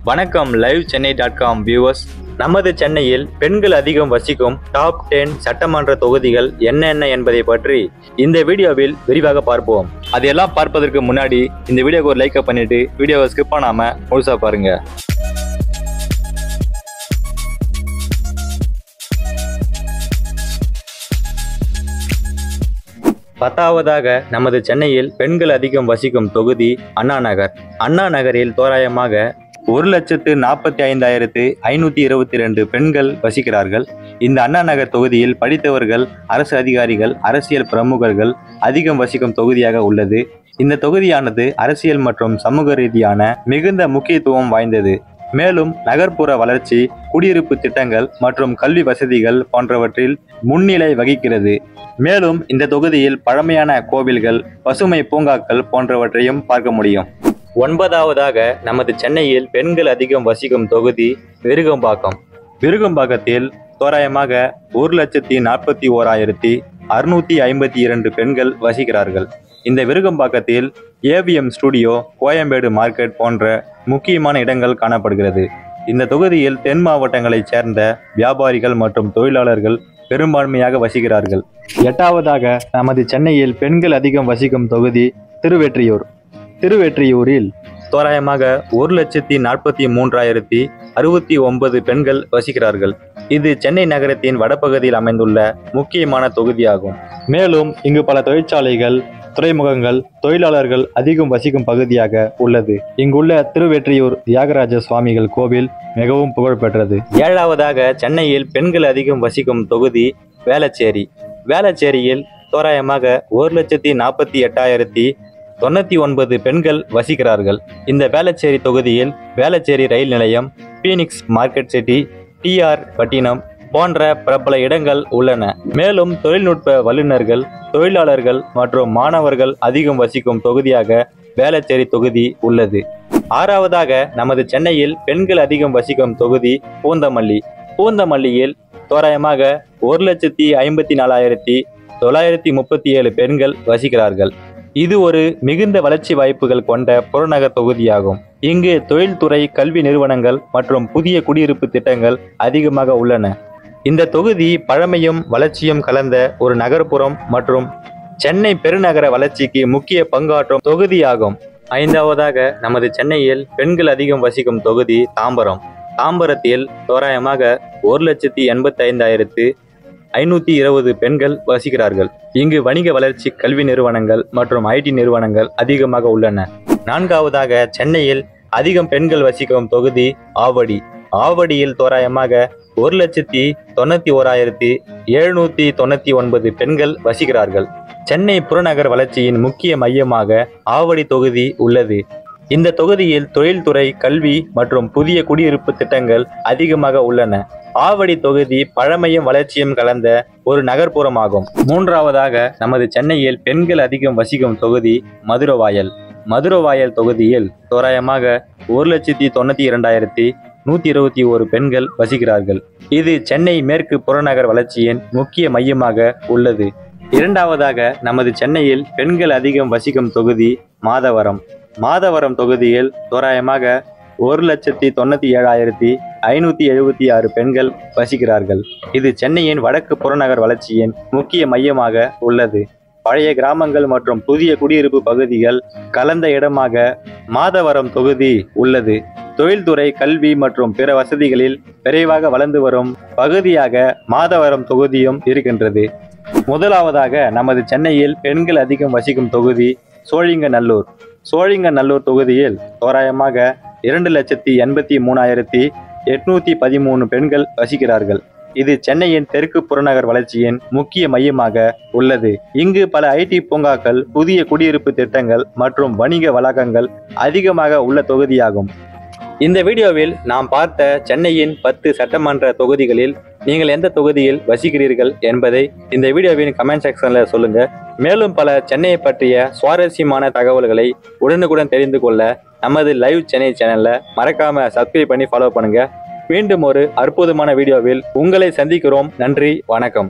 வணக்கம் livechennai.com viewers. நமது சென்னையில் பெண்கள் அதிகம் வசிக்கும் டாப் 10 சட்டமன்ற தொகுதிகள் என்னென்ன என்பதை பற்றி இந்த வீடியோவில் விரிவாக பார்ப்போம். அதையெல்லாம் பார்ப்பதற்கு முன்னாடி இந்த வீடியோக்கு ஒரு லைக் பண்ணிட்டு வீடியோவை ஸ்கிப் பண்ணாம முழுசா பாருங்க. பத்தாவதாக நமது சென்னையில் பெண்கள் அதிகம் வசிக்கும் தொகுதி அண்ணா நகர். அண்ணா நகரில் தோராயமாக 1,45,522 பெண்கள் வசிக்கிறார்கள். இந்த அண்ணா நகர் தொகுதியில் படித்தவர்கள், அரசு அதிகாரிகள், அரசியல் பிரமுகர்கள் அதிகம் வசிக்கும் தொகுதியாக உள்ளது. இந்த தொகுதியானது அரசியல் மற்றும் சமூக ரீதியான மிகுந்த முக்கியத்துவம் வாய்ந்தது. மேலும் நகர்ப்புற வளர்ச்சி, குடியிருப்பு திட்டங்கள் மற்றும் கல்வி வசதிகள் போன்றவற்றில் முன்னிலை வகிக்கிறது. மேலும் இந்த தொகுதியில் பழமையான கோவில்கள், பசுமை பூங்காக்கள் போன்றவற்றையும் பார்க்க முடியும். 9வதாக நமது சென்னையில் பெண்கள் அதிகம் வசிக்கும் தொகுதி விருகம்பாக்கம். விருகம்பாக்கத்தில் தோராயமாக 1,41,652 பெண்கள் வசிக்கிறார்கள். இந்த விருகம்பாக்கத்தில் ஏவிஎம் ஸ்டுடியோ, கோயம்பேடு மார்க்கெட் போன்ற முக்கியமான இடங்கள் காணப்படுகிறது. இந்த தொகுதியில் தென் மாவட்டங்களைச் சேர்ந்த வியாபாரிகள் மற்றும் தொழிலாளர்கள் பெரும்பான்மையாக வசிக்கிறார்கள். 8வதாக நமது சென்னையில் பெண்கள் அதிகம் வசிக்கும் தொகுதி திருவெற்றியூர். திருவெற்றியூரில் தோராயமாக 1,43,069 பெண்கள் வசிக்கிறார்கள். இது சென்னை நகரத்தின் வடபகுதியில் அமைந்துள்ள முக்கியமான தொகுதியாகும். மேலும் இங்கு பல தொழிற்சாலைகள், துறைமுகங்கள், தொழிலாளர்கள் அதிகம் வசிக்கும் பகுதியாக உள்ளது. இங்குள்ள திருவெற்றியூர் தியாகராஜ சுவாமிகள் கோவில் மிகவும் புகழ்பெற்றது. 7வதாக சென்னையில் பெண்கள் அதிகம் வசிக்கும் தொகுதி வேளச்சேரி. வேளச்சேரியில் தோராயமாக 1,48,099 பெண்கள் வசிக்கிறார்கள். இந்த வேளச்சேரி தொகுதியில் வேளச்சேரி ரயில் நிலையம், பீனிக்ஸ் மார்க்கெட் சிட்டி, டிஆர் பட்டினம் போன்ற பிரபல இடங்கள் உள்ளன. மேலும் தொழில்நுட்ப வல்லுநர்கள், தொழிலாளர்கள் மற்றும் மாணவர்கள் அதிகம் வசிக்கும் தொகுதியாக வேளச்சேரி தொகுதி உள்ளது. 6வதாக நமது சென்னையில் பெண்கள் அதிகம் வசிக்கும் தொகுதி பூந்தமல்லி. பூந்தமல்லியில் தோராயமாக 1,54,937 பெண்கள் வசிக்கிறார்கள். இது ஒரு மிகுந்த வளர்ச்சி வாய்ப்புகள் கொண்ட புறநகர் தொகுதியாகும். இங்கு தொழில்துறை, கல்வி நிறுவனங்கள் மற்றும் புதிய குடியிருப்பு திட்டங்கள் அதிகமாக உள்ளன. இந்த தொகுதி பழமையும் வளர்ச்சியும் கலந்த ஒரு நகர்ப்புறம் மற்றும் சென்னை பெருநகர வளர்ச்சிக்கு முக்கிய பங்காற்றும் தொகுதியாகும். 5வதாக நமது சென்னையில் பெண்கள் அதிகம் வசிக்கும் தொகுதி தாம்பரம். தாம்பரத்தில் தோராயமாக 1,85,520 பெண்கள் வசிக்கிறார்கள். இங்கு வணிக வளர்ச்சி, கல்வி நிறுவனங்கள் மற்றும் ஐடி நிறுவனங்கள் அதிகமாக உள்ளன. 4வதாக சென்னையில் அதிகம் பெண்கள் வசிக்கும் தொகுதி ஆவடி. ஆவடியில் தோராயமாக 1,91,799 பெண்கள் வசிக்கிறார்கள். சென்னை புறநகர் வளர்ச்சியின் முக்கிய மையமாக ஆவடி தொகுதி உள்ளது. இந்த தொகுதியில் தொழில்துறை, கல்வி மற்றும் புதிய குடியிருப்பு திட்டங்கள் அதிகமாக உள்ளன. ஆவடி தொகுதி பழமையும் வளர்ச்சியும் கலந்த ஒரு நகர்ப்புறமாகும். 3வதாக நமது சென்னையில் பெண்கள் அதிகம் வசிக்கும் தொகுதி மதுரவாயல். மதுரவாயல் தொகுதியில் தோராயமாக 1,92,121 பெண்கள் வசிக்கிறார்கள். இது சென்னை மேற்கு புறநகர் வளர்ச்சியின் முக்கிய மையமாக உள்ளது. 2வதாக நமது சென்னையில் பெண்கள் அதிகம் வசிக்கும் தொகுதி மாதவரம். மாதவரம் தொகுதியில் தோராயமாக 1,97,576 பெண்கள் வசிக்கிறார்கள். இது சென்னையின் வடக்கு புறநகர் வளர்ச்சியின் முக்கிய மையமாக உள்ளது. பழைய கிராமங்கள் மற்றும் புதிய குடியிருப்பு பகுதிகள் கலந்த இடமாக மாதவரம் தொகுதி உள்ளது. தொழில்துறை, கல்வி மற்றும் பிற வசதிகளில் விரைவாக வளர்ந்து வரும் பகுதியாக மாதவரம் தொகுதியும் இருக்கின்றது. முதலாவதாக நமது சென்னையில் பெண்கள் அதிகம் வசிக்கும் தொகுதி சோழிங்கநல்லூர். சோழிங்கநல்லூர் தொகுதியில் தோராயமாக 2,83,813 பெண்கள் வசிக்கிறார்கள். இது சென்னையின் தெற்கு புறநகர் வளர்ச்சியின் முக்கிய மையமாக உள்ளது. இங்கு பல ஐடி பூங்காக்கள், புதிய குடியிருப்பு திட்டங்கள் மற்றும் வணிக வளாகங்கள் அதிகமாக உள்ள தொகுதியாகும். இந்த வீடியோவில் நாம் பார்த்த சென்னையின் 10 சட்டமன்ற தொகுதிகளில் நீங்கள் எந்த தொகுதியில் வசிக்கிறீர்கள் என்பதை இந்த வீடியோவின் கமெண்ட் செக்ஷனில் சொல்லுங்க. மேலும் பல சென்னையை பற்றிய சுவாரஸ்யமான தகவல்களை உடனுக்குடன் தெரிந்து கொள்ள நமது லைவ் சென்னை சேனலை மறக்காம சப்ஸ்கிரைப் பண்ணி ஃபாலோ பண்ணுங்க. மீண்டும் ஒரு அற்புதமான வீடியோவில் உங்களை சந்திக்கிறோம். நன்றி, வணக்கம்.